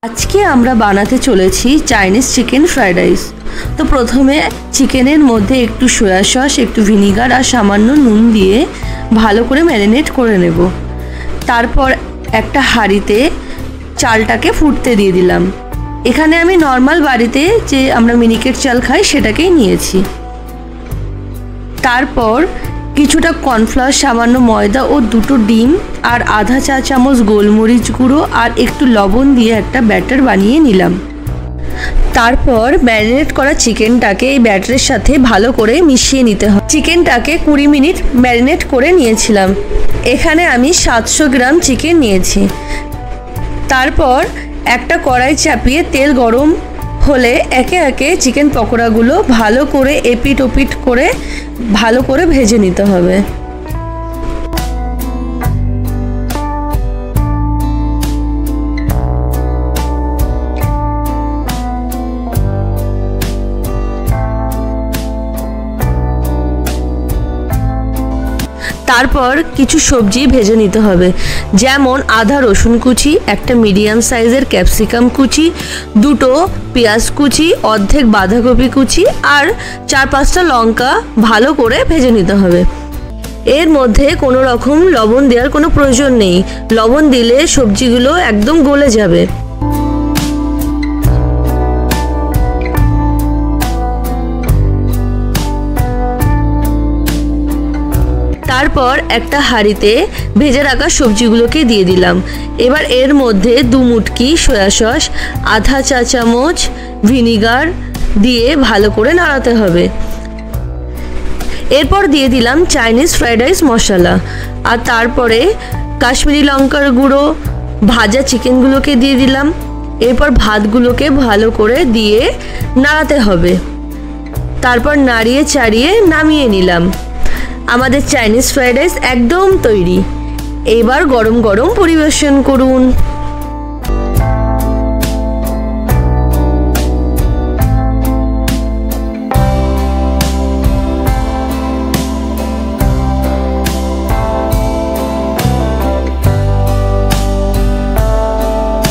আজকে আমরা বানাতে চলেছি চাইনিজ চিকেন ফ্রাইড রাইস। তো প্রথমে চিকেনের মধ্যে একটু সয়া সস, একটু ভিনিগার আর সামান্য নুন দিয়ে ভালো করে ম্যারিনেট করে নেব। তারপর একটা হাঁড়িতে চালটাকে ফুটতে দিয়ে দিলাম। এখানে আমি নর্মাল বাড়িতে যে আমরা মিনিকেট চাল খাই সেটাকেই নিয়েছি। তারপর কিছুটা কর্নফ্লাওয়ার, সামান্য ময়দা ও দুটো ডিম আর আধা চা চামচ গোলমরিচ গুঁড়ো আর একটু লবণ দিয়ে একটা ব্যাটার বানিয়ে নিলাম। তারপর ম্যারিনেট করা চিকেনটাকে এই ব্যাটারের সাথে ভালো করে মিশিয়ে নিতে হবে। চিকেনটাকে 20 মিনিট ম্যারিনেট করে নিয়েছিলাম। এখানে আমি 700 গ্রাম চিকেন নিয়েছি। তারপর একটা কড়াই চাপিয়ে তেল গরম হলে একে একে চিকেন পকোড়াগুলো ভালো করে এপিট ওপিট করে ভালো করে ভেজে নিতে হবে। তারপর কিছু সবজি ভেজে নিতে হবে, যেমন আধা রসুন কুচি, একটা মিডিয়াম সাইজের ক্যাপসিকাম কুচি, দুটো পেঁয়াজ কুচি, অর্ধেক বাঁধাকপি কুচি আর 4-5টা লঙ্কা ভালো করে ভেজে নিতে হবে। এর মধ্যে কোনো রকম লবণ দেওয়ার কোনো প্রয়োজন নেই, লবণ দিলে সবজিগুলো একদম গলে যাবে। তারপর একটা হাঁড়িতে ভেজে রাখা সবজিগুলোকে দিয়ে দিলাম। এবার এর মধ্যে 2 মুটকি সয়া সস, আধা চা চামচ ভিনিগার দিয়ে ভালো করে নাড়াতে হবে। এরপর দিয়ে দিলাম চাইনিজ ফ্রাইড রাইস মশলা আর তারপরে কাশ্মীরি লঙ্কার গুঁড়ো, ভাজা চিকেনগুলোকে দিয়ে দিলাম। এরপর ভাতগুলোকে ভালো করে দিয়ে নাড়াতে হবে। তারপর নাড়িয়ে চাড়িয়ে নামিয়ে নিলাম। আমাদের চাইনিজ ফ্রাইড রাইস একদম তৈরি। এবার গরম গরম পরিবেশন করুন।